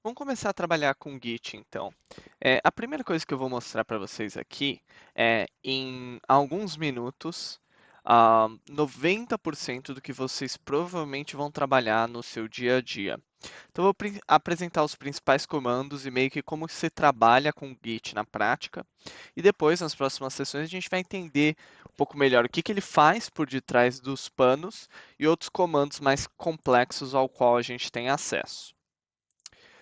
Vamos começar a trabalhar com Git, então. A primeira coisa que eu vou mostrar para vocês aqui é, em alguns minutos, 90% do que vocês provavelmente vão trabalhar no seu dia a dia. Então, eu vou apresentar os principais comandos e meio que como se trabalha com Git na prática. E depois, nas próximas sessões, a gente vai entender um pouco melhor o que que ele faz por detrás dos panos e outros comandos mais complexos ao qual a gente tem acesso.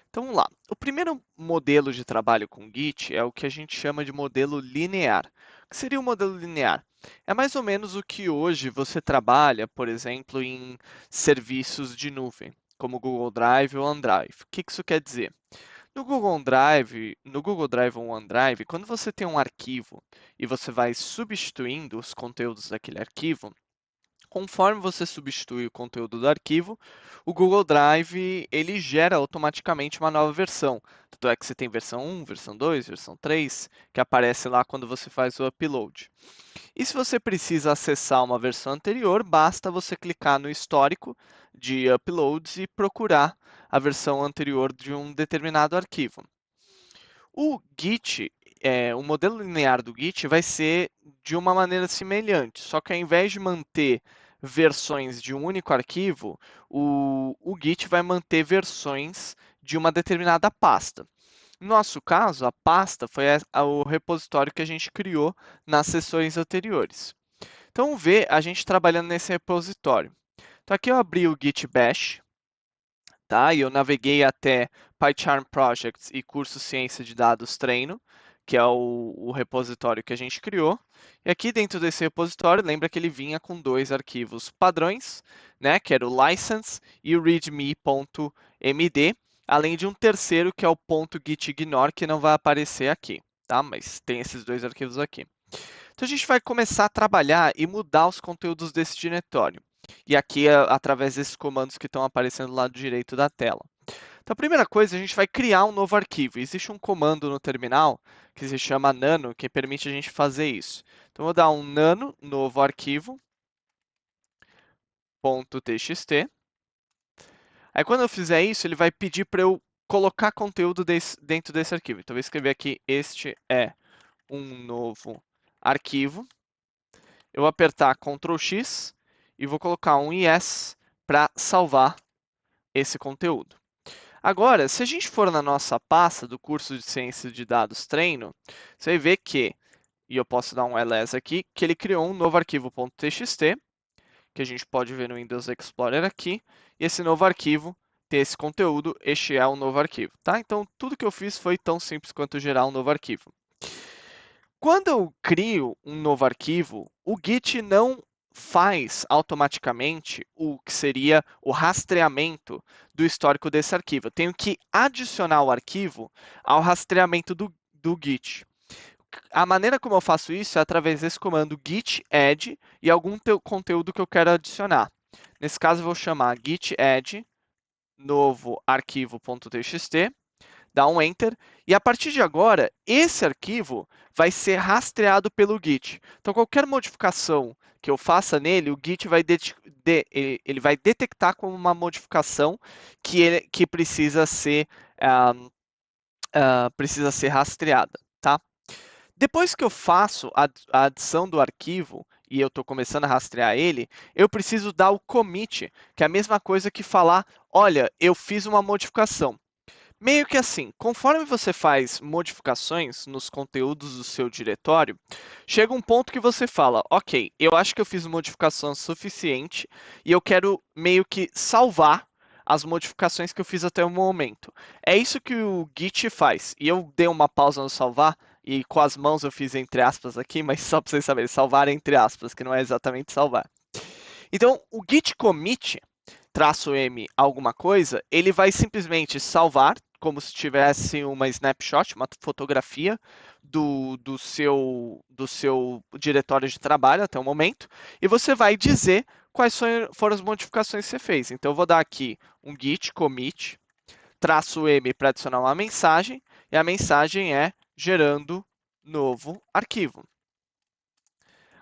Então, vamos lá. O primeiro modelo de trabalho com Git é o que a gente chama de modelo linear. O que seria o modelo linear? É mais ou menos o que hoje você trabalha, por exemplo, em serviços de nuvem, como o Google Drive ou OneDrive. O que isso quer dizer? No Google Drive ou OneDrive, quando você tem um arquivo e você vai substituindo os conteúdos daquele arquivo, conforme você substitui o conteúdo do arquivo, o Google Drive ele gera automaticamente uma nova versão. Tanto é que você tem versão 1, versão 2, versão 3, que aparece lá quando você faz o upload. E se você precisa acessar uma versão anterior, basta você clicar no histórico de uploads e procurar a versão anterior de um determinado arquivo. O Git, o modelo linear do Git vai ser de uma maneira semelhante, só que ao invés de manter versões de um único arquivo, o Git vai manter versões de uma determinada pasta. No nosso caso, a pasta foi o repositório que a gente criou nas sessões anteriores. Então, vamos ver a gente trabalhando nesse repositório. Então, aqui eu abri o Git Bash, tá? E eu naveguei até PyCharm Projects e curso Ciência de Dados Treino, que é o repositório que a gente criou. E aqui dentro desse repositório, lembra que ele vinha com dois arquivos padrões, né? Que era o license e o readme.md, além de um terceiro que é o .gitignore, que não vai aparecer aqui, tá? Mas tem esses dois arquivos aqui. Então a gente vai começar a trabalhar e mudar os conteúdos desse diretório. E aqui é através desses comandos que estão aparecendo do lado direito da tela. Então a primeira coisa, a gente vai criar um novo arquivo. Existe um comando no terminal que se chama nano, que permite a gente fazer isso. Então eu vou dar um nano novo arquivo .txt. Aí quando eu fizer isso, ele vai pedir para eu colocar conteúdo dentro desse arquivo. Então eu vou escrever aqui, este é um novo arquivo. Eu vou apertar Ctrl X e vou colocar um yes para salvar esse conteúdo. Agora, se a gente for na nossa pasta do curso de Ciência de Dados Treino, você vai ver que, e eu posso dar um ls aqui, que ele criou um novo arquivo .txt, que a gente pode ver no Windows Explorer aqui, e esse novo arquivo tem esse conteúdo, este é o novo arquivo, tá? Então, tudo que eu fiz foi tão simples quanto gerar um novo arquivo. Quando eu crio um novo arquivo, o Git não faz automaticamente o que seria o rastreamento do histórico desse arquivo. Eu tenho que adicionar o arquivo ao rastreamento do Git. A maneira como eu faço isso é através desse comando git add e algum conteúdo que eu quero adicionar. Nesse caso, eu vou chamar git add novo arquivo.txt, dá um Enter, e a partir de agora, esse arquivo vai ser rastreado pelo Git. Então, qualquer modificação que eu faça nele, o Git vai, ele vai detectar como uma modificação que precisa ser rastreada, tá? Depois que eu faço a adição do arquivo e eu estou começando a rastrear ele, eu preciso dar o commit, que é a mesma coisa que falar, olha, eu fiz uma modificação. Meio que assim, conforme você faz modificações nos conteúdos do seu diretório, chega um ponto que você fala, ok, eu acho que eu fiz modificação suficiente e eu quero meio que salvar as modificações que eu fiz até o momento. É isso que o Git faz. E eu dei uma pausa no salvar e com as mãos eu fiz entre aspas aqui, mas só para vocês saberem, salvar entre aspas, que não é exatamente salvar. Então, o git commit -m alguma coisa, ele vai simplesmente salvar, como se tivesse uma snapshot, uma fotografia do seu diretório de trabalho até o momento, e você vai dizer quais foram as modificações que você fez. Então, eu vou dar aqui um git commit -m para adicionar uma mensagem, e a mensagem é gerando novo arquivo.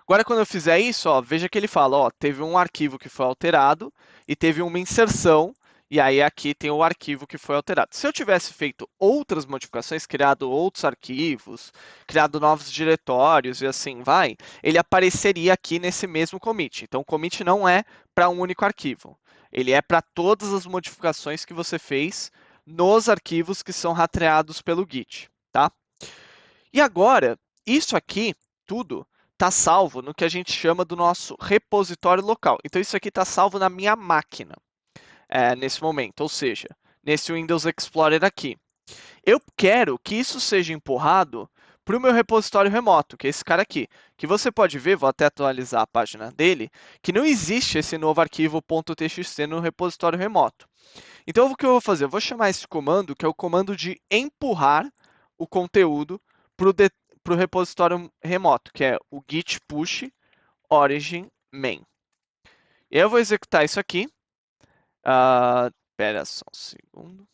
Agora, quando eu fizer isso, ó, veja que ele fala, ó, teve um arquivo que foi alterado e teve uma inserção, E aí aqui tem o arquivo que foi alterado. Se eu tivesse feito outras modificações, criado outros arquivos, criado novos diretórios e assim vai, ele apareceria aqui nesse mesmo commit. Então o commit não é para um único arquivo. Ele é para todas as modificações que você fez nos arquivos que são rastreados pelo Git, tá? E agora, isso aqui, tudo, está salvo no que a gente chama do nosso repositório local. Então isso aqui está salvo na minha máquina nesse momento, ou seja, nesse Windows Explorer aqui. Eu quero que isso seja empurrado para o meu repositório remoto, que é esse cara aqui, que você pode ver, vou até atualizar a página dele, que não existe esse novo arquivo .txt no repositório remoto. Então, o que eu vou fazer? Eu vou chamar esse comando, que é o comando de empurrar o conteúdo para o repositório remoto, que é o git push origin main. Eu vou executar isso aqui. Espera só um segundo.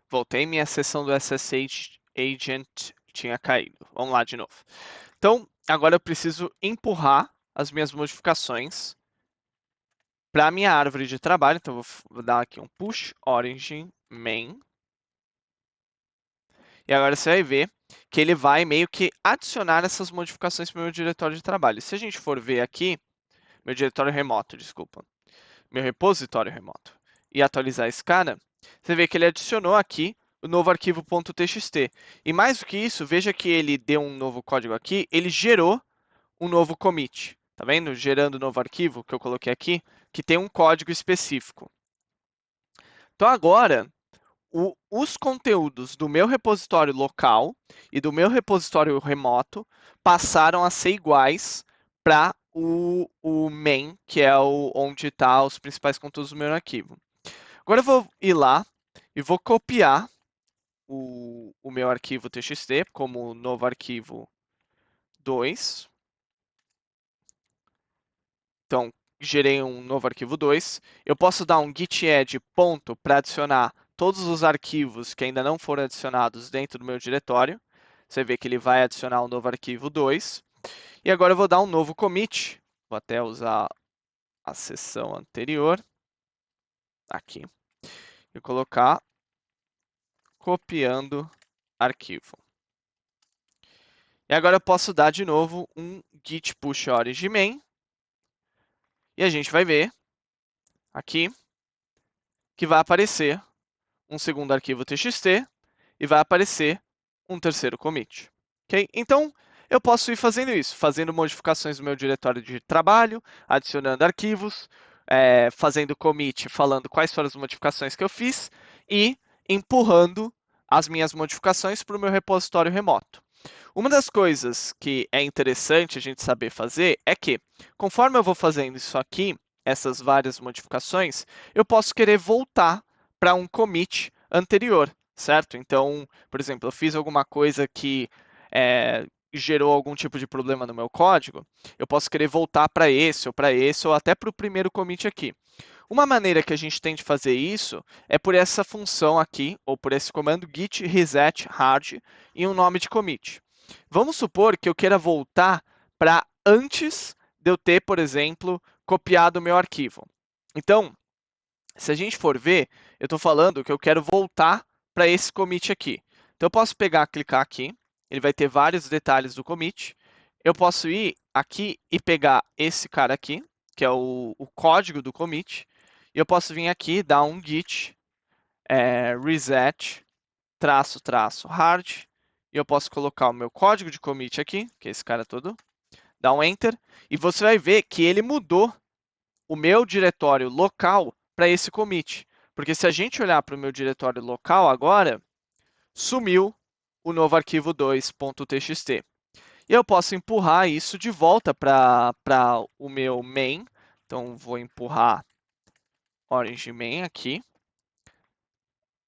Voltei, minha sessão do SSH Agent tinha caído. Vamos lá de novo. Então, agora eu preciso empurrar as minhas modificações para a minha árvore de trabalho. Então, vou dar aqui um push origin main. E agora você vai ver que ele vai meio que adicionar essas modificações para o meu diretório de trabalho. Se a gente for ver aqui, meu diretório remoto, desculpa, meu repositório remoto, e atualizar esse cara, você vê que ele adicionou aqui o novo arquivo .txt. E mais do que isso, veja que ele deu um novo código aqui, ele gerou um novo commit. Tá vendo? Gerando um novo arquivo que eu coloquei aqui, que tem um código específico. Então agora, os conteúdos do meu repositório local e do meu repositório remoto passaram a ser iguais para o main, que é onde estão os principais conteúdos do meu arquivo. Agora eu vou ir lá e vou copiar o meu arquivo txt como novo arquivo 2. Então, gerei um novo arquivo 2. Eu posso dar um git add ponto para adicionar todos os arquivos que ainda não foram adicionados dentro do meu diretório. Você vê que ele vai adicionar um novo arquivo 2. E agora eu vou dar um novo commit. Vou até usar a seção anterior. Aqui. E colocar copiando arquivo. E agora eu posso dar de novo um git push origin main. E a gente vai ver aqui que vai aparecer um segundo arquivo txt e vai aparecer um terceiro commit. Okay? Então, eu posso ir fazendo isso, fazendo modificações no meu diretório de trabalho, adicionando arquivos, fazendo commit, falando quais foram as modificações que eu fiz e empurrando as minhas modificações para o meu repositório remoto. Uma das coisas que é interessante a gente saber fazer é que, conforme eu vou fazendo isso aqui, essas várias modificações, eu posso querer voltar para um commit anterior, certo? Então, por exemplo, eu fiz alguma coisa que gerou algum tipo de problema no meu código, eu posso querer voltar para esse, ou até para o primeiro commit aqui. Uma maneira que a gente tem de fazer isso é por essa função aqui, ou por esse comando git reset hard e um nome de commit. Vamos supor que eu queira voltar para antes de eu ter, por exemplo, copiado o meu arquivo. Então, se a gente for ver, eu estou falando que eu quero voltar para esse commit aqui. Então, eu posso pegar, clicar aqui, ele vai ter vários detalhes do commit. Eu posso ir aqui e pegar esse cara aqui, que é o código do commit, e eu posso vir aqui, dar um git reset hard, e eu posso colocar o meu código de commit aqui, que é esse cara todo, dar um enter, e você vai ver que ele mudou o meu diretório local para esse commit. Porque se a gente olhar para o meu diretório local agora, sumiu o novo arquivo 2.txt. E eu posso empurrar isso de volta para o meu main. Então, vou empurrar origin main aqui.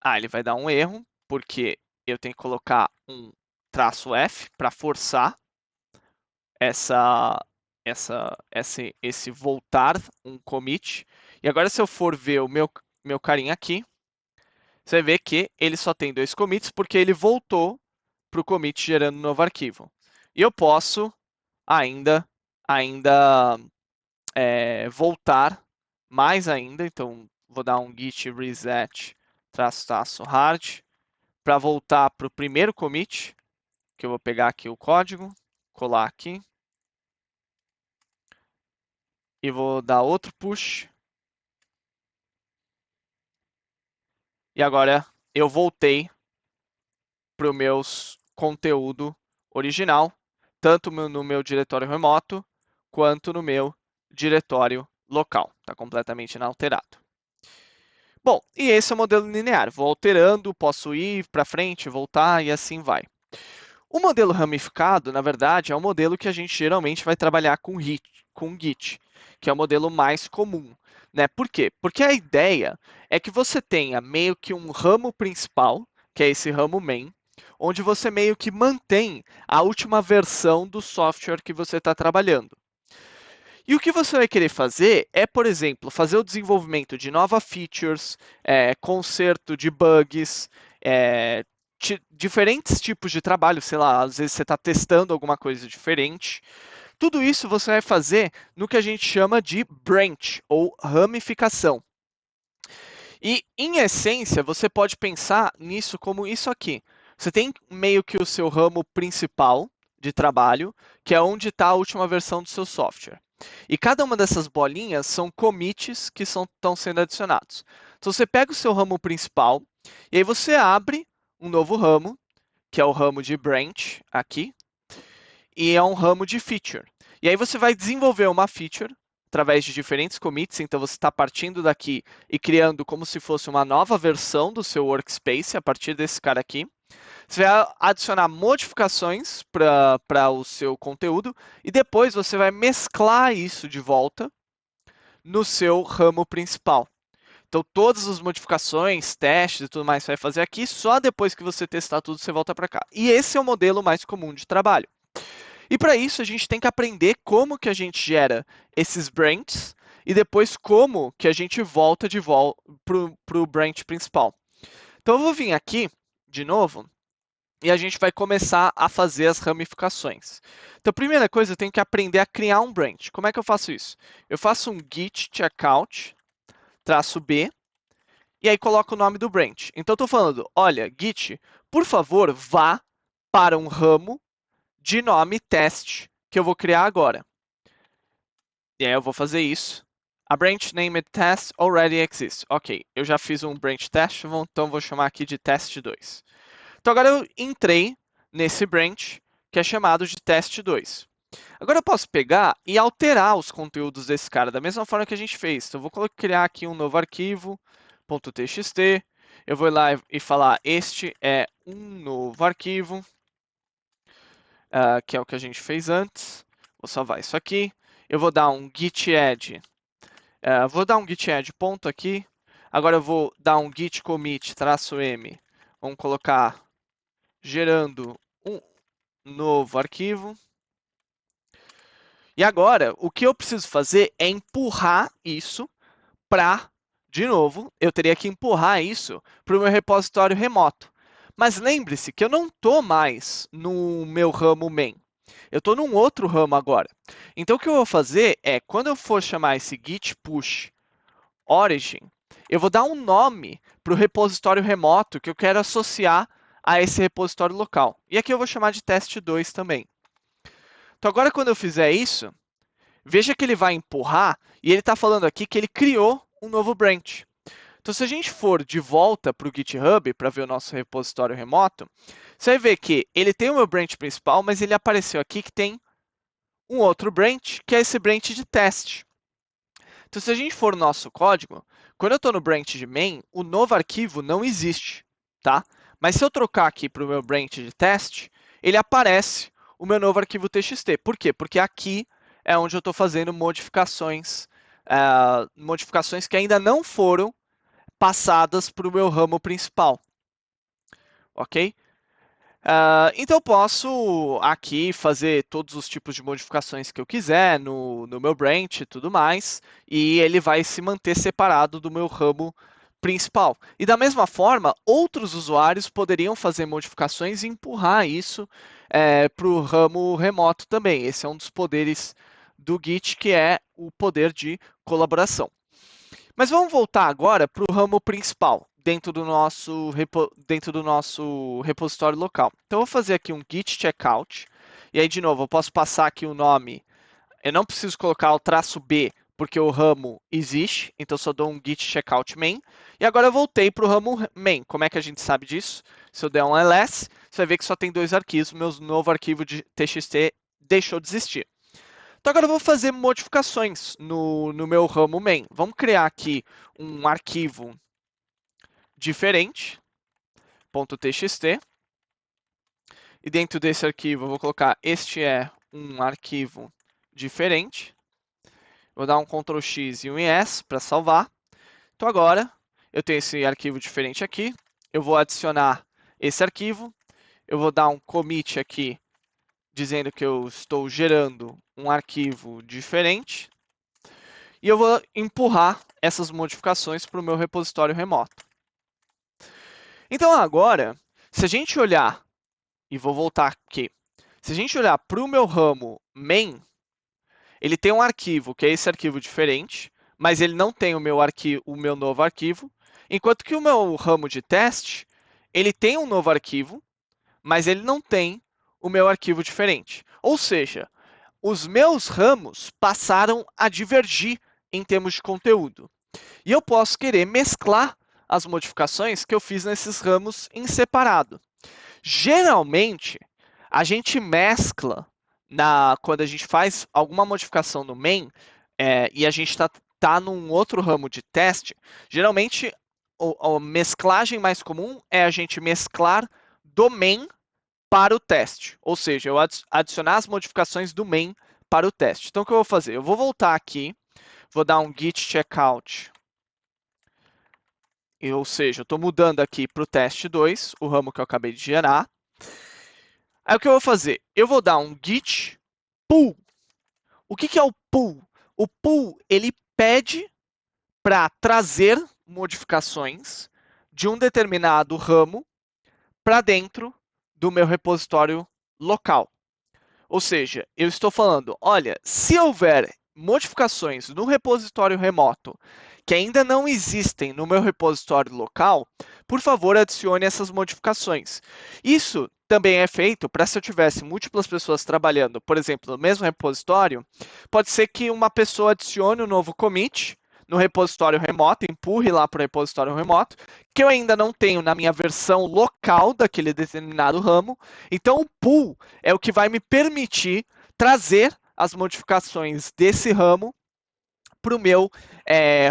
Ele vai dar um erro, porque eu tenho que colocar um traço F para forçar esse voltar um commit. E agora, se eu for ver o meu carinha aqui, você vê que ele só tem 2 commits porque ele voltou para o commit gerando um novo arquivo. E eu posso ainda voltar mais ainda, então vou dar um git reset --hard para voltar para o primeiro commit, que eu vou pegar aqui o código, colar aqui, e vou dar outro push. E agora eu voltei para o meu conteúdo original, tanto no meu diretório remoto, quanto no meu diretório local. Está completamente inalterado. Bom, e esse é o modelo linear. Vou alterando, posso ir para frente, voltar e assim vai. O modelo ramificado, na verdade, é um modelo que a gente geralmente vai trabalhar com Git, que é o modelo mais comum. Né? Por quê? Porque a ideia é que você tenha meio que um ramo principal, que é esse ramo main, onde você meio que mantém a última versão do software que você está trabalhando. E o que você vai querer fazer é, por exemplo, fazer o desenvolvimento de novas features, conserto de bugs, diferentes tipos de trabalho, sei lá, às vezes você está testando alguma coisa diferente. Tudo isso você vai fazer no que a gente chama de branch, ou ramificação. E, em essência, você pode pensar nisso como isso aqui. Você tem meio que o seu ramo principal de trabalho, que é onde está a última versão do seu software. E cada uma dessas bolinhas são commits que estão sendo adicionados. Então, você pega o seu ramo principal, e aí você abre um novo ramo, que é o ramo de branch, aqui, e é um ramo de feature. E aí você vai desenvolver uma feature através de diferentes commits, então você está partindo daqui e criando como se fosse uma nova versão do seu workspace a partir desse cara aqui. Você vai adicionar modificações para o seu conteúdo e depois você vai mesclar isso de volta no seu ramo principal. Então, todas as modificações, testes e tudo mais você vai fazer aqui, só depois que você testar tudo você volta para cá. E esse é o modelo mais comum de trabalho. E para isso a gente tem que aprender como que a gente gera esses branches e depois como que a gente volta para o branch principal. Então eu vou vir aqui de novo e a gente vai começar a fazer as ramificações. Então, a primeira coisa, eu tenho que aprender a criar um branch. Como é que eu faço isso? Eu faço um git checkout -b e aí coloco o nome do branch. Então, estou falando, olha, git, por favor, vá para um ramo de nome teste que eu vou criar agora. E aí eu vou fazer isso. A branch named test already exists. Ok, eu já fiz um branch test, então vou chamar aqui de teste 2. Então agora eu entrei nesse branch que é chamado de teste 2. Agora eu posso pegar e alterar os conteúdos desse cara da mesma forma que a gente fez. Então eu vou criar aqui um novo arquivo, .txt. Eu vou lá e falar, este é um novo arquivo, que é o que a gente fez antes. Vou salvar isso aqui. Eu vou dar um git add. Vou dar um git add ponto aqui. Agora eu vou dar um git commit -m. Vamos colocar gerando um novo arquivo. E agora, o que eu preciso fazer é empurrar isso para, de novo, eu teria que empurrar isso para o meu repositório remoto. Mas lembre-se que eu não estou mais no meu ramo main. Eu estou num outro ramo agora. Então, o que eu vou fazer é, quando eu for chamar esse git push origin, eu vou dar um nome para o repositório remoto que eu quero associar a esse repositório local. E aqui eu vou chamar de teste 2 também. Então, agora, quando eu fizer isso, veja que ele vai empurrar e ele está falando aqui que ele criou um novo branch. Então, se a gente for de volta para o GitHub para ver o nosso repositório remoto, você vai ver que ele tem o meu branch principal, mas ele apareceu aqui que tem um outro branch, que é esse branch de teste. Então, se a gente for no nosso código, quando eu estou no branch de main, o novo arquivo não existe, tá? Mas se eu trocar aqui para o meu branch de teste, ele aparece o meu novo arquivo txt. Por quê? Porque aqui é onde eu estou fazendo modificações que ainda não foram passadas para o meu ramo principal, ok? Então eu posso aqui fazer todos os tipos de modificações que eu quiser no meu branch e tudo mais, e ele vai se manter separado do meu ramo principal. E da mesma forma, outros usuários poderiam fazer modificações e empurrar isso para o ramo remoto também. Esse é um dos poderes do Git, que é o poder de colaboração. Mas vamos voltar agora para o ramo principal, dentro do nosso repositório local. Então, eu vou fazer aqui um git checkout, e aí, de novo, eu posso passar aqui o nome, eu não preciso colocar o traço B, porque o ramo existe, então só dou um git checkout main. E agora eu voltei para o ramo main. Como é que a gente sabe disso? Se eu der um ls, você vai ver que só tem 2 arquivos, meu novo arquivo de txt deixou de existir. Então agora eu vou fazer modificações no meu ramo main. Vamos criar aqui um arquivo diferente, .txt, e dentro desse arquivo eu vou colocar este é um arquivo diferente. Vou dar um Ctrl X e um ES para salvar. Então agora eu tenho esse arquivo diferente aqui. Eu vou adicionar esse arquivo. Eu vou dar um commit aqui dizendo que eu estou gerando um arquivo diferente. E eu vou empurrar essas modificações para o meu repositório remoto. Então agora, se a gente olhar, e vou voltar aqui, se a gente olhar para o meu ramo main, ele tem um arquivo, que é esse arquivo diferente, mas ele não tem o meu novo arquivo, enquanto que o meu ramo de teste, ele tem um novo arquivo, mas ele não tem o meu arquivo diferente. Ou seja, os meus ramos passaram a divergir em termos de conteúdo. E eu posso querer mesclar as modificações que eu fiz nesses ramos em separado. Geralmente, a gente mescla quando a gente faz alguma modificação no main e a gente está num outro ramo de teste. Geralmente, a mesclagem mais comum é a gente mesclar do main para o teste. Ou seja, eu adicionar as modificações do main para o teste. Então, o que eu vou fazer? Eu vou voltar aqui, vou dar um git checkout. Ou seja, eu estou mudando aqui para o teste 2, o ramo que eu acabei de gerar. Aí o que eu vou fazer? Eu vou dar um git pull. O que é o pull? O pull ele pede para trazer modificações de um determinado ramo para dentro do meu repositório local. Ou seja, eu estou falando, olha, se houver modificações no repositório remoto que ainda não existem no meu repositório local, por favor, adicione essas modificações. Isso também é feito para se eu tivesse múltiplas pessoas trabalhando, por exemplo, no mesmo repositório, pode ser que uma pessoa adicione um novo commit no repositório remoto, empurre lá para o repositório remoto, que eu ainda não tenho na minha versão local daquele determinado ramo. Então, o pull é o que vai me permitir trazer as modificações desse ramo para o meu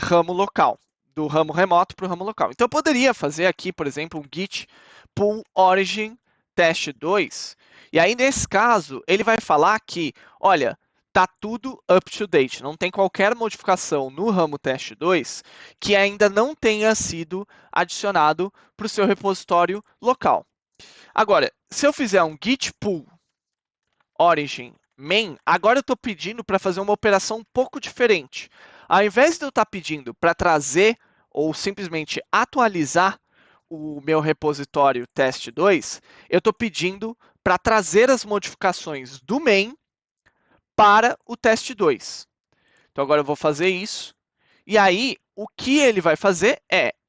ramo local, do ramo remoto para o ramo local. Então, eu poderia fazer aqui, por exemplo, um git pull origin teste 2, e aí, nesse caso, ele vai falar que, olha, está tudo up to date, não tem qualquer modificação no ramo teste 2 que ainda não tenha sido adicionado para o seu repositório local. Agora, se eu fizer um git pull origin main, agora eu estou pedindo para fazer uma operação um pouco diferente. Ao invés de eu estar pedindo para trazer ou simplesmente atualizar o meu repositório teste 2, eu estou pedindo para trazer as modificações do main para o teste 2. Então agora eu vou fazer isso. E aí, o que ele vai fazer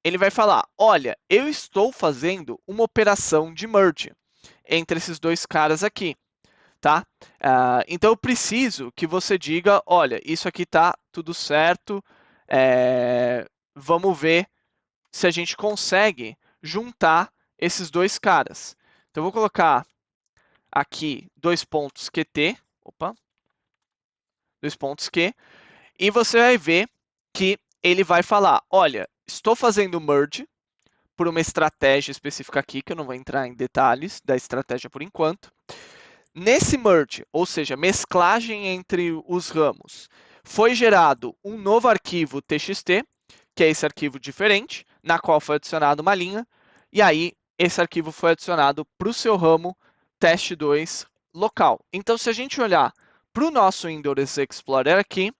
ele vai falar, olha, eu estou fazendo uma operação de merge entre esses dois caras aqui. Tá? Então eu preciso que você diga, olha, isso aqui tá tudo certo, vamos ver se a gente consegue juntar esses dois caras. Então eu vou colocar aqui dois pontos QT, dois pontos Q, e você vai ver que ele vai falar, olha, estou fazendo merge por uma estratégia específica aqui, que eu não vou entrar em detalhes da estratégia por enquanto. Nesse merge, ou seja, mesclagem entre os ramos, foi gerado um novo arquivo txt, que é esse arquivo diferente, na qual foi adicionada uma linha, e aí esse arquivo foi adicionado para o seu ramo teste2 local. Então, se a gente olhar para o nosso Windows Explorer aqui,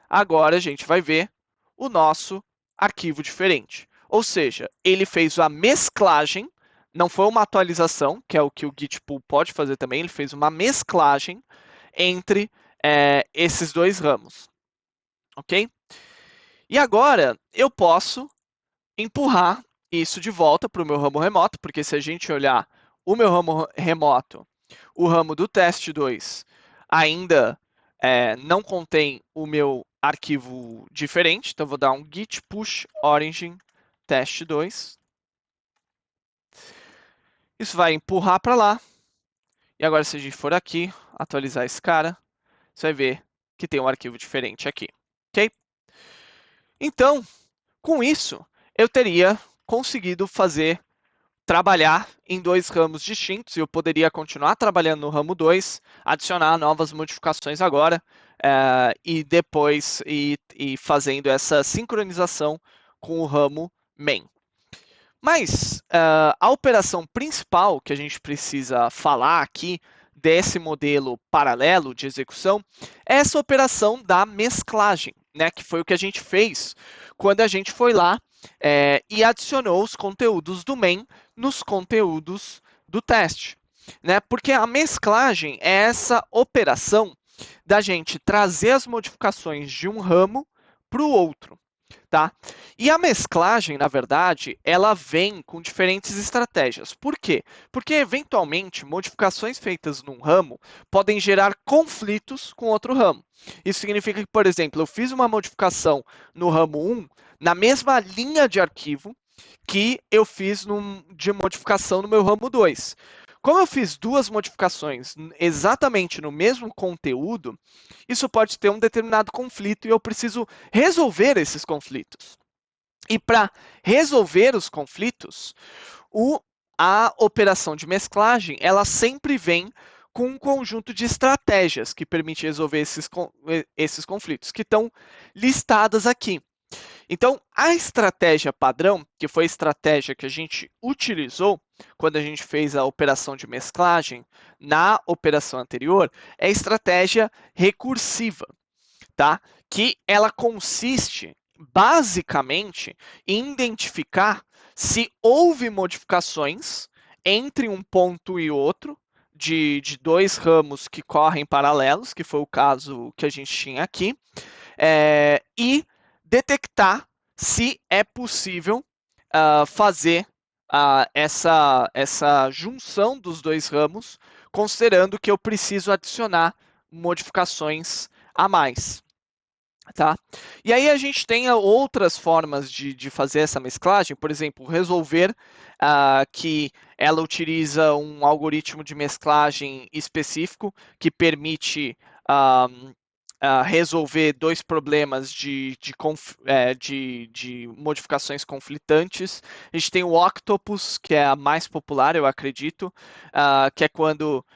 agora a gente vai ver o nosso arquivo diferente. Ou seja, ele fez a mesclagem, não foi uma atualização, que é o que o Git pull pode fazer também, ele fez uma mesclagem entre esses dois ramos. Ok? E agora eu posso empurrar isso de volta para o meu ramo remoto, porque se a gente olhar o meu ramo remoto, o ramo do teste 2 ainda não contém o meu arquivo diferente, então eu vou dar um git push origin teste 2. Isso vai empurrar para lá. E agora, se a gente for aqui, atualizar esse cara, você vai ver que tem um arquivo diferente aqui, ok? Então, com isso, eu teria conseguido trabalhar em dois ramos distintos e eu poderia continuar trabalhando no ramo 2, adicionar novas modificações agora e depois ir fazendo essa sincronização com o ramo main. Mas a operação principal que a gente precisa falar aqui desse modelo paralelo de execução é essa operação da mesclagem, né, que foi o que a gente fez quando a gente foi lá e adicionou os conteúdos do main nos conteúdos do teste. Né? Porque a mesclagem é essa operação da gente trazer as modificações de um ramo para o outro. Tá? E a mesclagem, na verdade, ela vem com diferentes estratégias. Por quê? Porque, eventualmente, modificações feitas num ramo podem gerar conflitos com outro ramo. Isso significa que, por exemplo, eu fiz uma modificação no ramo 1 na mesma linha de arquivo que eu fiz de modificação no meu ramo 2. Como eu fiz duas modificações exatamente no mesmo conteúdo, isso pode ter um determinado conflito e eu preciso resolver esses conflitos. E para resolver os conflitos, a operação de mesclagem ela sempre vem com um conjunto de estratégias que permite resolver esses conflitos, que estão listadas aqui. Então, a estratégia padrão, que foi a estratégia que a gente utilizou quando a gente fez a operação de mesclagem na operação anterior, é a estratégia recursiva, tá? Que ela consiste basicamente em identificar se houve modificações entre um ponto e outro de dois ramos que correm paralelos, que foi o caso que a gente tinha aqui, e detectar se é possível fazer essa junção dos dois ramos, considerando que eu preciso adicionar modificações a mais. Tá? E aí a gente tem outras formas de fazer essa mesclagem, por exemplo, resolver que ela utiliza um algoritmo de mesclagem específico que permite resolver dois problemas de modificações conflitantes. A gente tem o Octopus, que é a mais popular, eu acredito, que é quando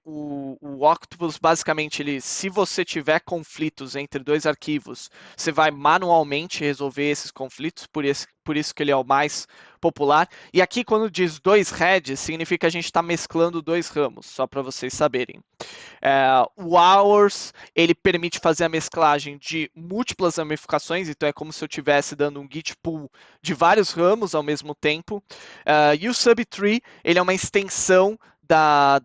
o Octopus, basicamente, se você tiver conflitos entre dois arquivos, você vai manualmente resolver esses conflitos, por isso que ele é o mais popular. E aqui, quando diz dois heads, significa que a gente está mesclando dois ramos, só para vocês saberem. O Hours, ele permite fazer a mesclagem de múltiplas ramificações, então é como se eu estivesse dando um git pull de vários ramos ao mesmo tempo. E o Subtree, ele é uma extensão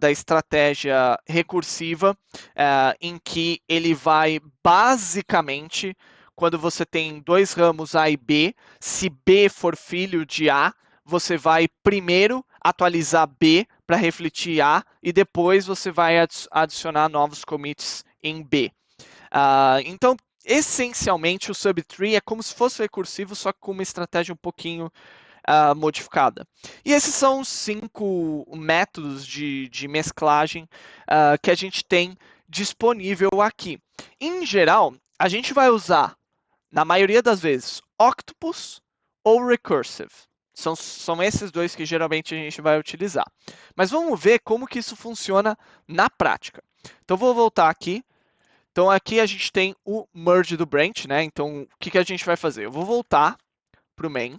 da estratégia recursiva, em que ele vai basicamente, quando você tem dois ramos A e B, se B for filho de A, você vai primeiro atualizar B para refletir A e depois você vai adicionar novos commits em B. Então, essencialmente, o Subtree é como se fosse recursivo, só que com uma estratégia um pouquinho modificada. E esses são os 5 métodos de mesclagem que a gente tem disponível aqui. Em geral, a gente vai usar, na maioria das vezes, Octopus ou Recursive. São esses dois que geralmente a gente vai utilizar. Mas vamos ver como que isso funciona na prática. Então, vou voltar aqui. Então, aqui a gente tem o merge do branch, né? Então, o que a gente vai fazer? Eu vou voltar para o main,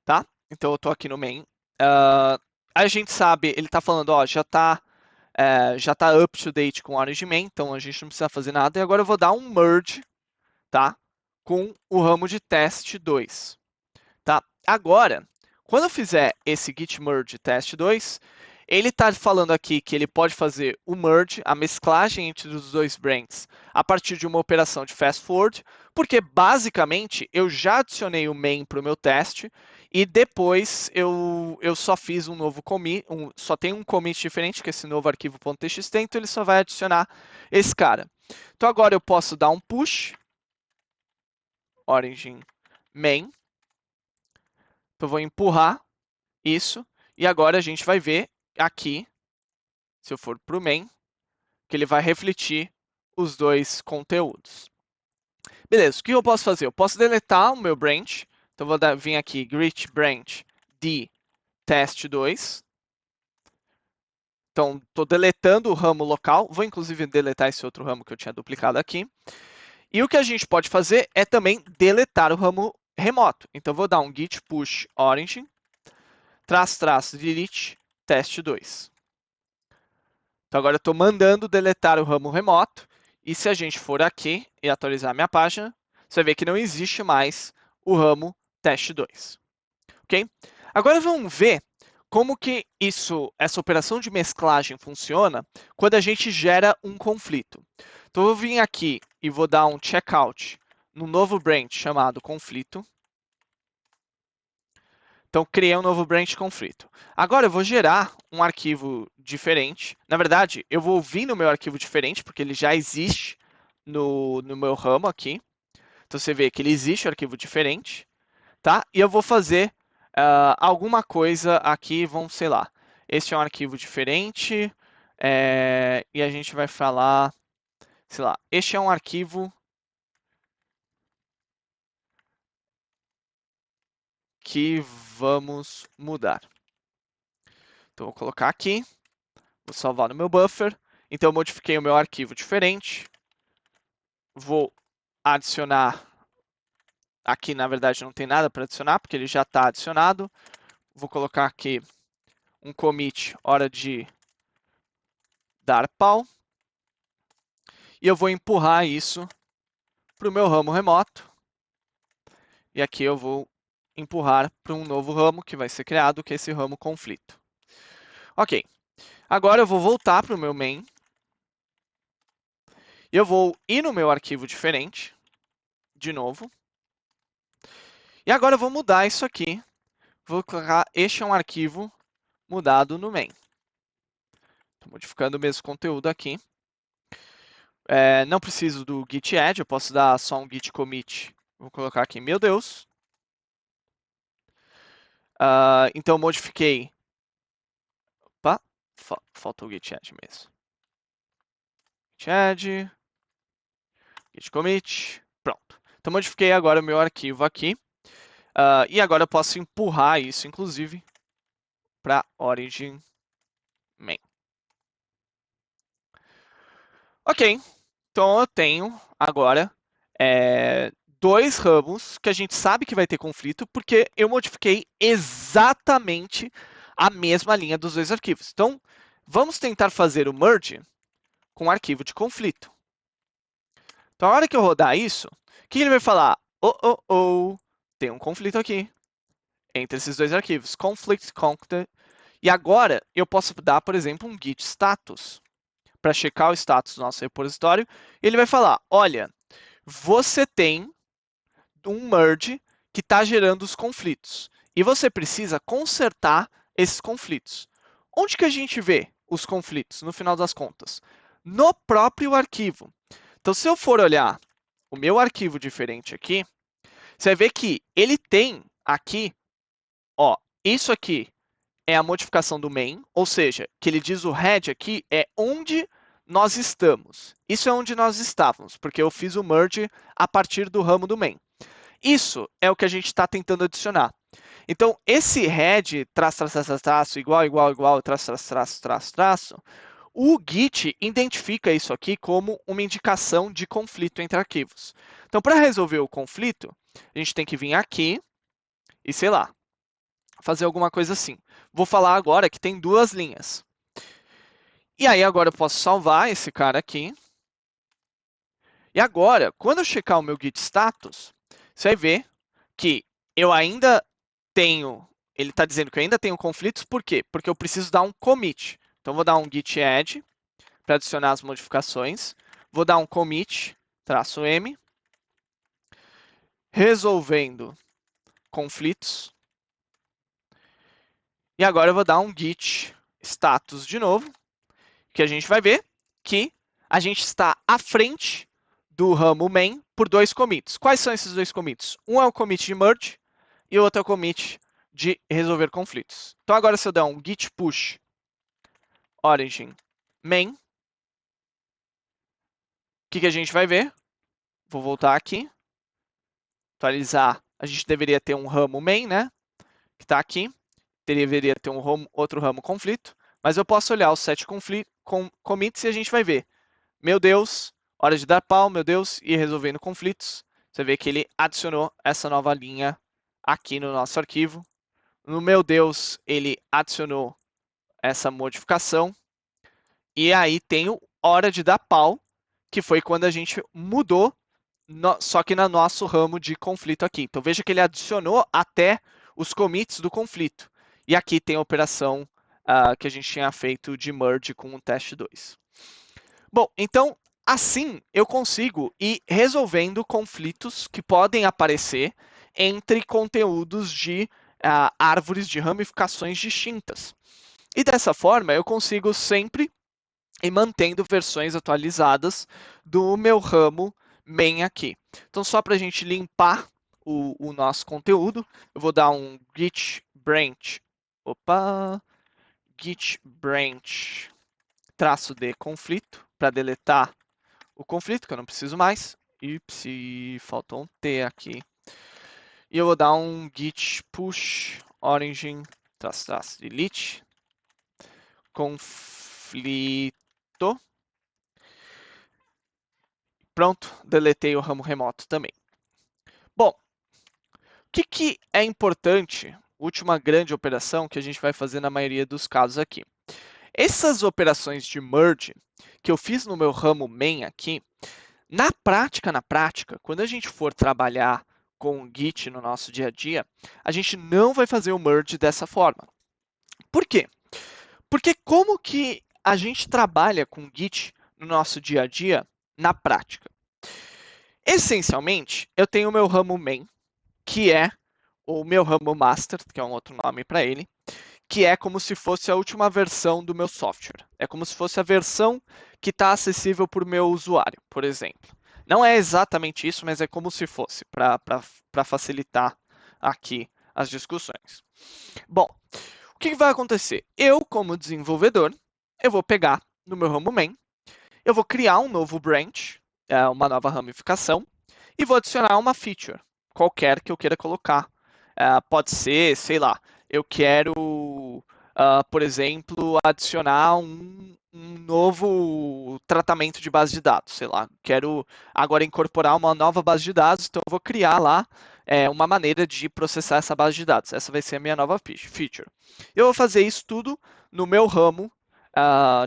tá? Então, eu estou aqui no main. A gente sabe, ele está falando, ó, já está up to date com o origin main, então a gente não precisa fazer nada. E agora eu vou dar um merge, tá? Com o ramo de teste 2. Tá? Agora, quando eu fizer esse git merge teste 2, ele está falando aqui que ele pode fazer o merge, a mesclagem entre os dois branches, a partir de uma operação de fast forward, porque basicamente eu já adicionei o main para o meu teste e depois eu só fiz um novo commit, só tem um commit diferente, que é esse novo arquivo.txt, então ele só vai adicionar esse cara. Então agora eu posso dar um push, origin main, então eu vou empurrar isso, e agora a gente vai ver aqui, se eu for para o main, que ele vai refletir os dois conteúdos. Beleza, o que eu posso fazer? Eu posso deletar o meu branch, então vou vir aqui, grit branch de test2. Então, estou deletando o ramo local, vou inclusive deletar esse outro ramo que eu tinha duplicado aqui. E o que a gente pode fazer é também deletar o ramo remoto. Então, vou dar um git push origin, delete test2. Então, agora eu estou mandando deletar o ramo remoto. E se a gente for aqui e atualizar minha página, você vai ver que não existe mais o ramo test2. Ok? Agora vamos ver como que essa operação de mesclagem funciona quando a gente gera um conflito. Então, eu vou vir aqui e vou dar um checkout no novo branch chamado conflito. Então, criei um novo branch conflito. Agora, eu vou gerar um arquivo diferente. Na verdade, eu vou vir no meu arquivo diferente, porque ele já existe no meu ramo aqui. Então, você vê que ele existe um arquivo diferente. Tá? E eu vou fazer alguma coisa aqui, vamos, sei lá. Este é um arquivo diferente. E a gente vai falar, sei lá, este é um arquivo que vamos mudar. Então, vou colocar aqui. Vou salvar no meu buffer. Então, eu modifiquei o meu arquivo diferente. Vou adicionar. Aqui, na verdade, não tem nada para adicionar, porque ele já está adicionado. Vou colocar aqui um commit, hora de dar pau. E eu vou empurrar isso para o meu ramo remoto. E aqui eu vou empurrar para um novo ramo que vai ser criado, que é esse ramo conflito. Ok. Agora eu vou voltar para o meu main. Eu vou ir no meu arquivo diferente, de novo. E agora eu vou mudar isso aqui. Vou colocar, este é um arquivo mudado no main. Estou modificando o mesmo conteúdo aqui. Não preciso do git add, eu posso dar só um git commit. Vou colocar aqui, meu Deus. Então, modifiquei. Opa, faltou o git add mesmo. Git add, git commit, pronto. Então, modifiquei agora o meu arquivo aqui. E agora eu posso empurrar isso, inclusive, para origin main. Ok, então eu tenho agora dois ramos que a gente sabe que vai ter conflito, porque eu modifiquei exatamente a mesma linha dos dois arquivos. Então, vamos tentar fazer o merge com o arquivo de conflito. Então, a hora que eu rodar isso, o que ele vai falar? Tem um conflito aqui entre esses dois arquivos, conflict, content. E agora eu posso dar, por exemplo, um git status para checar o status do nosso repositório. Ele vai falar, olha, você tem um merge que está gerando os conflitos e você precisa consertar esses conflitos. Onde que a gente vê os conflitos, no final das contas? No próprio arquivo. Então, se eu for olhar o meu arquivo diferente aqui, você vai ver que ele tem aqui, ó, isso aqui é a modificação do main, ou seja, que ele diz o head aqui é onde nós estamos. Isso é onde nós estávamos, porque eu fiz o merge a partir do ramo do main. Isso é o que a gente está tentando adicionar. Então, esse head, traço, igual, traço, o Git identifica isso aqui como uma indicação de conflito entre arquivos. Então, para resolver o conflito, a gente tem que vir aqui e, sei lá, fazer alguma coisa assim. Vou falar agora que tem duas linhas. E aí, agora eu posso salvar esse cara aqui. E agora, quando eu checar o meu git status, você vai ver que eu ainda tenho ele está dizendo que eu ainda tenho conflitos, por quê? Porque eu preciso dar um commit. Então, vou dar um git add para adicionar as modificações. Vou dar um commit, -m, resolvendo conflitos. E agora eu vou dar um git status de novo, que a gente vai ver que a gente está à frente do ramo main por 2 commits. Quais são esses 2 commits? Um é o commit de merge e o outro é o commit de resolver conflitos. Então agora se eu der um git push origin main, o que a gente vai ver? Vou voltar aqui, atualizar. A gente deveria ter um ramo main, né? Que está aqui. Deveria ter outro ramo conflito, mas eu posso olhar os 7 commits e a gente vai ver. Meu Deus, hora de dar pau, meu Deus, e resolvendo conflitos. Você vê que ele adicionou essa nova linha aqui no nosso arquivo. No meu Deus, ele adicionou essa modificação. E aí tem o hora de dar pau, que foi quando a gente mudou, só que no nosso ramo de conflito aqui. Então veja que ele adicionou até os commits do conflito. E aqui tem a operação que a gente tinha feito de merge com o teste 2. Bom, então assim eu consigo ir resolvendo conflitos que podem aparecer entre conteúdos de árvores de ramificações distintas. E dessa forma eu consigo sempre ir mantendo versões atualizadas do meu ramo main aqui. Então só para a gente limpar o nosso conteúdo, eu vou dar um git branch, git branch -d conflito para deletar o conflito, que eu não preciso mais. E faltou um T aqui. E eu vou dar um git push origin -delete conflito. Pronto, deletei o ramo remoto também. Bom, o que é importante? Última grande operação que a gente vai fazer na maioria dos casos aqui. Essas operações de merge que eu fiz no meu ramo main aqui, na prática, quando a gente for trabalhar com o Git no nosso dia a dia, a gente não vai fazer o merge dessa forma. Por quê? Porque como que a gente trabalha com Git no nosso dia a dia na prática? Essencialmente, eu tenho o meu ramo main, que é o meu ramo master, que é um outro nome para ele, que é como se fosse a última versão do meu software. É como se fosse a versão que está acessível para o meu usuário, por exemplo. Não é exatamente isso, mas é como se fosse, para facilitar aqui as discussões. Bom, o que vai acontecer? Eu, como desenvolvedor, eu vou pegar no meu ramo main, eu vou criar um novo branch, uma nova ramificação, e vou adicionar uma feature, qualquer que eu queira colocar. Pode ser, sei lá, eu quero, por exemplo, adicionar um novo tratamento de base de dados, sei lá, quero agora incorporar uma nova base de dados, então eu vou criar lá uma maneira de processar essa base de dados. Essa vai ser a minha nova feature. Eu vou fazer isso tudo no meu ramo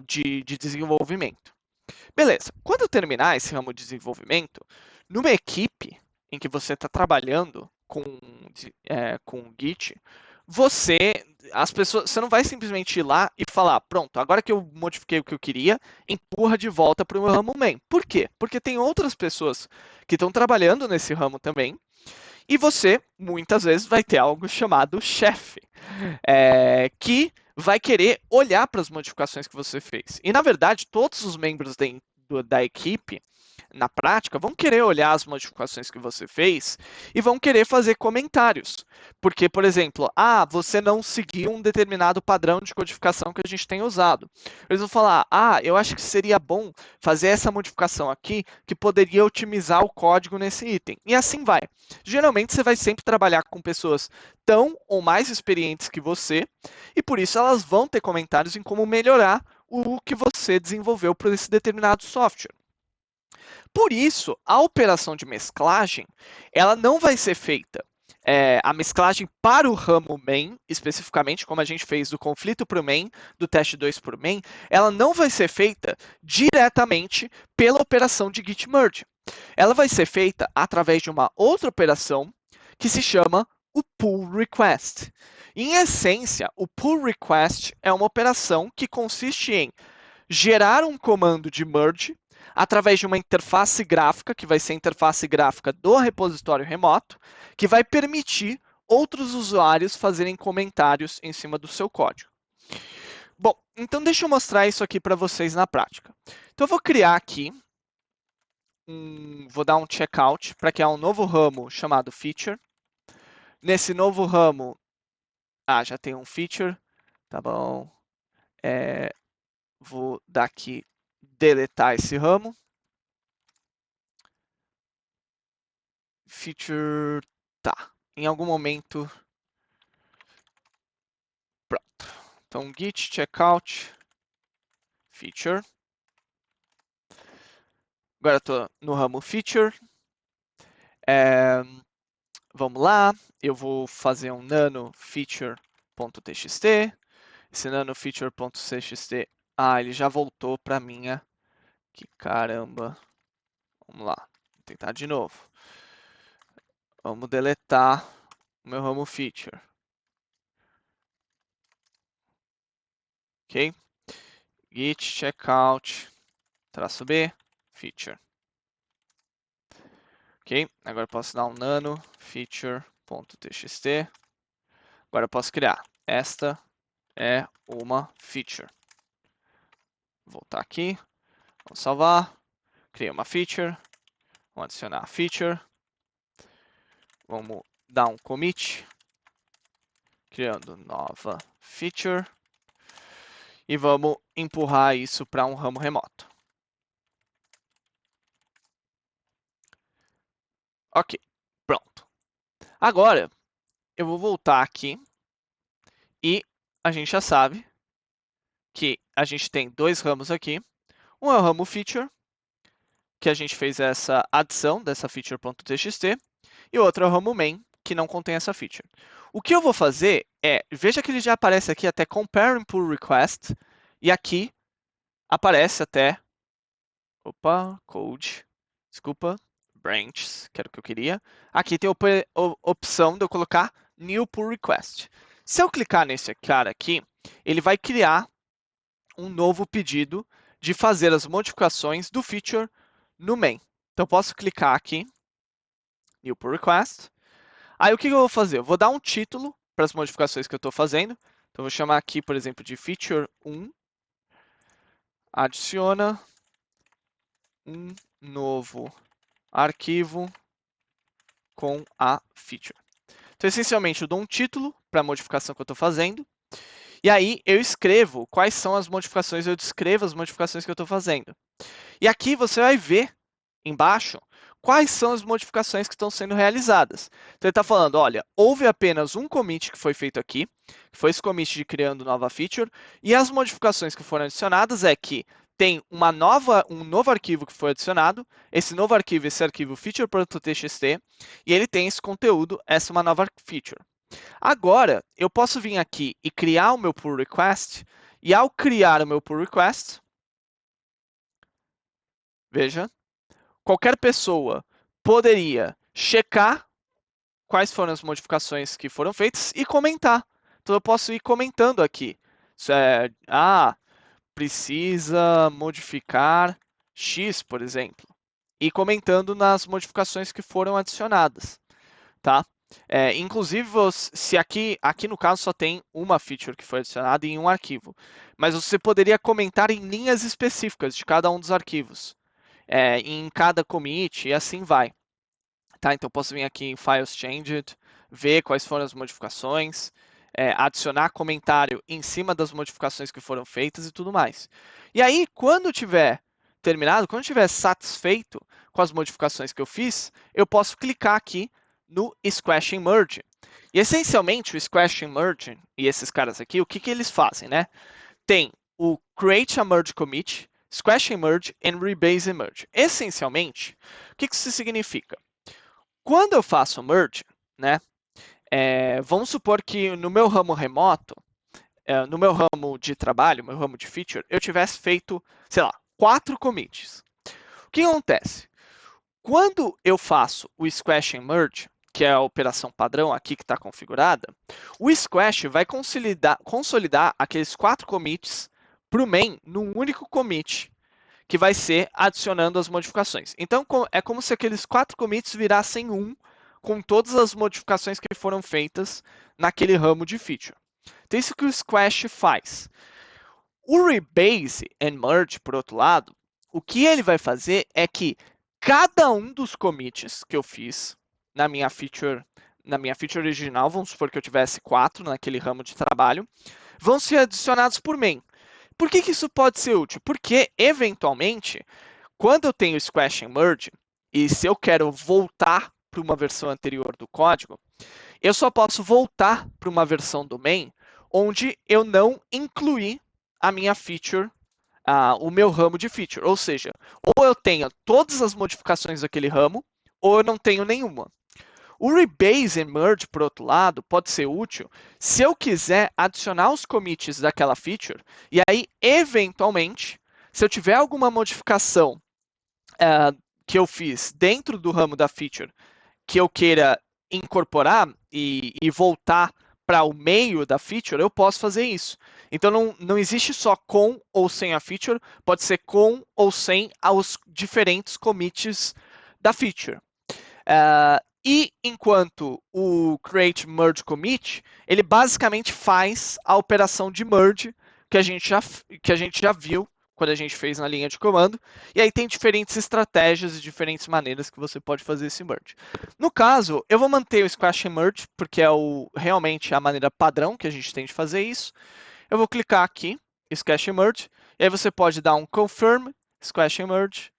de desenvolvimento. Beleza, quando eu terminar esse ramo de desenvolvimento, numa equipe em que você está trabalhando com o Git, você não vai simplesmente ir lá e falar, pronto, agora que eu modifiquei o que eu queria, empurra de volta para o meu ramo main. Por quê? Porque tem outras pessoas que estão trabalhando nesse ramo também, e você, muitas vezes, vai ter algo chamado chefe, que vai querer olhar para as modificações que você fez. E, na verdade, todos os membros da equipe, na prática, vão querer olhar as modificações que você fez e vão querer fazer comentários. Porque, por exemplo, você não seguiu um determinado padrão de codificação que a gente tem usado. Eles vão falar, eu acho que seria bom fazer essa modificação aqui que poderia otimizar o código nesse item. E assim vai. Geralmente, você vai sempre trabalhar com pessoas tão ou mais experientes que você, e por isso elas vão ter comentários em como melhorar o que você desenvolveu para esse determinado software. Por isso, a operação de mesclagem, ela não vai ser feita a mesclagem para o ramo main, especificamente, como a gente fez do conflito para o main, do teste 2 para o main, ela não vai ser feita diretamente pela operação de git merge. Ela vai ser feita através de uma outra operação que se chama o pull request. Em essência, o pull request é uma operação que consiste em gerar um comando de merge através de uma interface gráfica, que vai ser a interface gráfica do repositório remoto, que vai permitir outros usuários fazerem comentários em cima do seu código. Bom, então deixa eu mostrar isso aqui para vocês na prática. Então eu vou criar aqui, vou dar um checkout para criar um novo ramo chamado feature. Nesse novo ramo, já tem um feature, tá bom? Vou dar aqui, deletar esse ramo. Feature, tá. Em algum momento, pronto. Então, git checkout feature. Agora estou no ramo feature. Vamos lá. Eu vou fazer um nano feature.txt. Esse nano feature.txt, ele já voltou para minha. Que caramba. Vamos lá. Vou tentar de novo. Vamos deletar o meu ramo feature. Ok? Git checkout -b feature. Ok? Agora eu posso dar um nano feature.txt. Agora eu posso criar. Esta é uma feature. Vou voltar aqui. Vamos salvar. Criei uma feature. Vamos adicionar a feature. Vamos dar um commit. Criando nova feature. E vamos empurrar isso para um ramo remoto. Ok, pronto. Agora, eu vou voltar aqui e a gente já sabe que a gente tem dois ramos aqui. Um é o ramo feature, que a gente fez essa adição dessa feature.txt, e o outro é o ramo main, que não contém essa feature. O que eu vou fazer veja que ele já aparece aqui até compare pull request, e aqui aparece até, code, desculpa, branches, que era o que eu queria. Aqui tem a opção de eu colocar new pull request. Se eu clicar nesse cara aqui, ele vai criar um novo pedido de fazer as modificações do feature no main. Então, eu posso clicar aqui, new pull request. Aí, o que eu vou fazer? Eu vou dar um título para as modificações que eu estou fazendo. Então, eu vou chamar aqui, por exemplo, de feature 1. Adiciona um novo arquivo com a feature. Então, essencialmente, eu dou um título para a modificação que eu estou fazendo. E aí, eu escrevo quais são as modificações, eu descrevo as modificações que eu estou fazendo. E aqui você vai ver embaixo quais são as modificações que estão sendo realizadas. Então ele está falando, olha, houve apenas um commit que foi feito aqui, que foi esse commit de criando nova feature, e as modificações que foram adicionadas é que tem um novo arquivo que foi adicionado, esse novo arquivo, esse arquivo feature.txt, e ele tem esse conteúdo, essa é uma nova feature. Agora, eu posso vir aqui e criar o meu pull request, e ao criar o meu pull request, veja, qualquer pessoa poderia checar quais foram as modificações que foram feitas e comentar. Então eu posso ir comentando aqui. Precisa modificar X, por exemplo, e comentando nas modificações que foram adicionadas, tá? Inclusive, se aqui no caso só tem uma feature que foi adicionada em um arquivo, mas você poderia comentar em linhas específicas de cada um dos arquivos. Em cada commit e assim vai. Tá? Então, posso vir aqui em Files Changed, ver quais foram as modificações, adicionar comentário em cima das modificações que foram feitas e tudo mais. E aí, quando tiver terminado, quando tiver satisfeito com as modificações que eu fiz, eu posso clicar aqui no Squashing Merge. E, essencialmente, o Squashing Merge e esses caras aqui, o que eles fazem, né? Tem o Create a Merge Commit, Squash and Merge e Rebase and Merge. Essencialmente, o que isso significa? Quando eu faço merge, né, vamos supor que no meu ramo remoto, no meu ramo de trabalho, meu ramo de feature, eu tivesse feito, sei lá, 4 commits. O que acontece? Quando eu faço o Squash and Merge, que é a operação padrão aqui que está configurada, o Squash vai consolidar aqueles 4 commits para o main num único commit, que vai ser adicionando as modificações. Então, é como se aqueles 4 commits virassem um, com todas as modificações que foram feitas naquele ramo de feature. Então, isso que o Squash faz. O Rebase and Merge, por outro lado, o que ele vai fazer é que cada um dos commits que eu fiz na minha feature original, vamos supor que eu tivesse 4 naquele ramo de trabalho, vão ser adicionados por main. Por que isso pode ser útil? Porque, eventualmente, quando eu tenho Squash and Merge, e se eu quero voltar para uma versão anterior do código, eu só posso voltar para uma versão do main onde eu não incluí a minha feature, o meu ramo de feature. Ou seja, ou eu tenho todas as modificações daquele ramo, ou eu não tenho nenhuma. O Rebase and Merge, por outro lado, pode ser útil se eu quiser adicionar os commits daquela feature, e aí, eventualmente, se eu tiver alguma modificação que eu fiz dentro do ramo da feature que eu queira incorporar e voltar para o meio da feature, eu posso fazer isso. Então não existe só com ou sem a feature, pode ser com ou sem os diferentes commits da feature. E enquanto o create merge commit, ele basicamente faz a operação de merge que a gente já viu quando a gente fez na linha de comando. E aí tem diferentes estratégias e diferentes maneiras que você pode fazer esse merge. No caso, eu vou manter o Squash and Merge, porque é realmente a maneira padrão que a gente tem de fazer isso. Eu vou clicar aqui, Squash and Merge, e aí você pode dar um Confirm, Squash and Merge,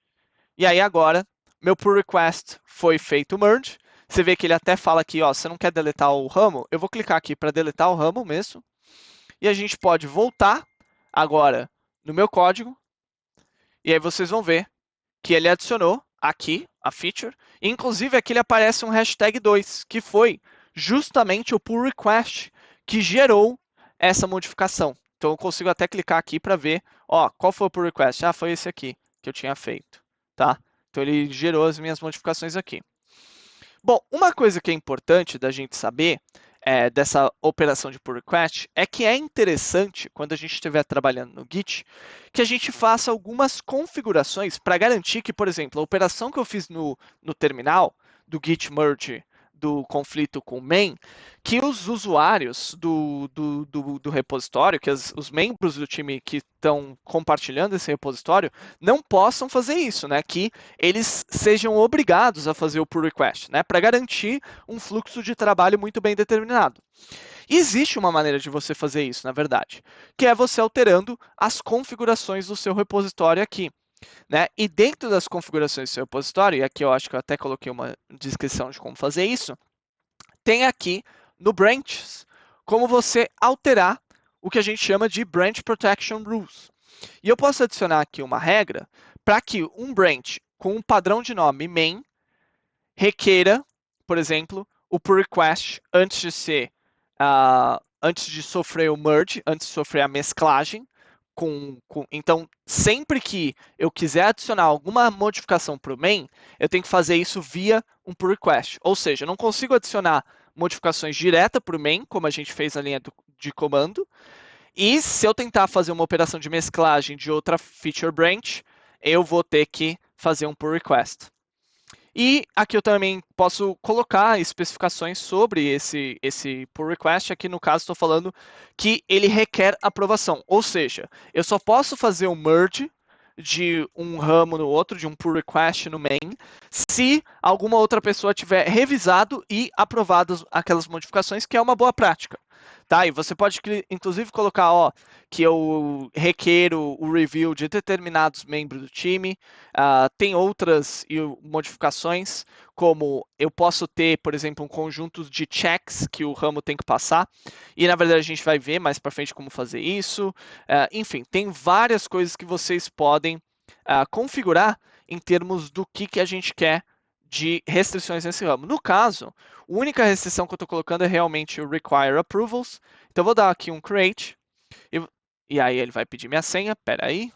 e aí agora, meu pull request foi feito merge. Você vê que ele até fala aqui, ó, você não quer deletar o ramo? Eu vou clicar aqui para deletar o ramo mesmo. E a gente pode voltar agora no meu código. E aí vocês vão ver que ele adicionou aqui a feature. E, inclusive aqui ele aparece um hashtag 2, que foi justamente o pull request que gerou essa modificação. Então eu consigo até clicar aqui para ver, ó, qual foi o pull request? Ah, foi esse aqui que eu tinha feito, tá? Então ele gerou as minhas modificações aqui. Bom, uma coisa que é importante da gente saber dessa operação de pull request é que é interessante, quando a gente estiver trabalhando no Git, que a gente faça algumas configurações para garantir que, por exemplo, a operação que eu fiz no terminal, do git merge do conflito com main, que os usuários do repositório, que os membros do time que estão compartilhando esse repositório, não possam fazer isso, né? Que eles sejam obrigados a fazer o pull request, né? Para garantir um fluxo de trabalho muito bem determinado. E existe uma maneira de você fazer isso, na verdade, que é você alterando as configurações do seu repositório aqui. Né? E dentro das configurações do seu repositório, e aqui eu acho que eu até coloquei uma descrição de como fazer isso, tem aqui no Branches como você alterar o que a gente chama de Branch Protection Rules. E eu posso adicionar aqui uma regra para que um branch com um padrão de nome main requeira, por exemplo, o pull request antes de sofrer o merge, antes de sofrer a mesclagem. Então, sempre que eu quiser adicionar alguma modificação para o main, eu tenho que fazer isso via um pull request. Ou seja, eu não consigo adicionar modificações direta para o main, como a gente fez na linha de comando. E se eu tentar fazer uma operação de mesclagem de outra feature branch, eu vou ter que fazer um pull request. E aqui eu também posso colocar especificações sobre esse pull request. Aqui no caso estou falando que ele requer aprovação. Ou seja, eu só posso fazer um merge de um ramo no outro, de um pull request no main, se alguma outra pessoa tiver revisado e aprovado aquelas modificações, que é uma boa prática. Tá? E você pode, inclusive, colocar que eu requeiro o review de determinados membros do time. Tem outras modificações, como eu posso ter, por exemplo, um conjunto de checks que o ramo tem que passar. E, na verdade, a gente vai ver mais para frente como fazer isso. Enfim, tem várias coisas que vocês podem configurar em termos do que a gente quer de restrições nesse ramo. No caso, a única restrição que eu estou colocando é realmente o Require Approvals. Então, eu vou dar aqui um Create. E aí ele vai pedir minha senha. Espera aí.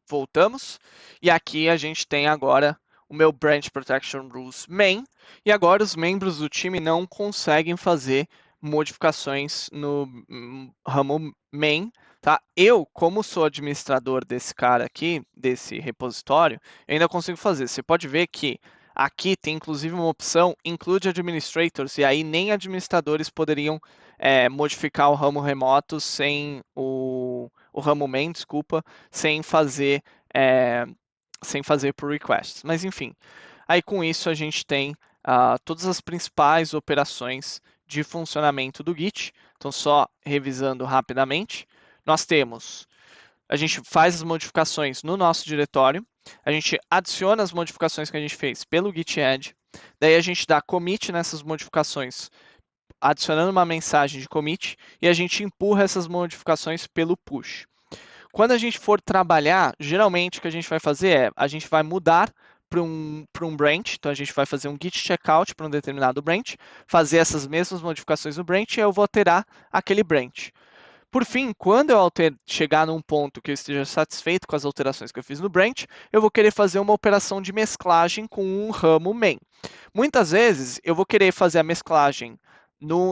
Voltamos. E aqui a gente tem agora o meu Branch Protection Rules main. E agora os membros do time não conseguem fazer modificações no ramo main, tá? Eu, como sou administrador desse cara aqui, desse repositório, eu ainda consigo fazer. Você pode ver que aqui tem inclusive uma opção Include Administrators, e aí nem administradores poderiam modificar o ramo remoto sem o ramo main, desculpa, sem fazer, é, sem fazer pull requests. Mas enfim, aí com isso a gente tem todas as principais operações de funcionamento do Git. Então, só revisando rapidamente, nós temos, a gente faz as modificações no nosso diretório, a gente adiciona as modificações que a gente fez pelo Git Add, daí a gente dá commit nessas modificações, adicionando uma mensagem de commit, e a gente empurra essas modificações pelo push. Quando a gente for trabalhar, geralmente o que a gente vai fazer é, a gente vai mudar para um branch, então a gente vai fazer um git checkout para um determinado branch, fazer essas mesmas modificações no branch e eu vou alterar aquele branch. Por fim, quando eu chegar num ponto que eu esteja satisfeito com as alterações que eu fiz no branch, eu vou querer fazer uma operação de mesclagem com um ramo main. Muitas vezes eu vou querer fazer a mesclagem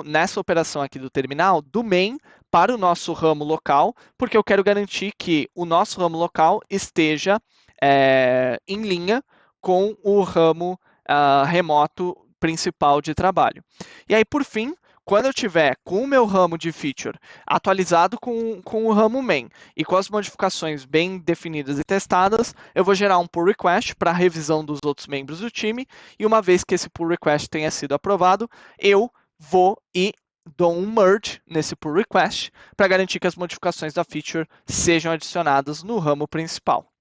nessa operação aqui do terminal, do main para o nosso ramo local, porque eu quero garantir que o nosso ramo local esteja em linha com o ramo remoto principal de trabalho. E aí, por fim, quando eu tiver com o meu ramo de feature atualizado com o ramo main e com as modificações bem definidas e testadas, eu vou gerar um pull request para revisão dos outros membros do time, e uma vez que esse pull request tenha sido aprovado, eu vou e dou um merge nesse pull request para garantir que as modificações da feature sejam adicionadas no ramo principal.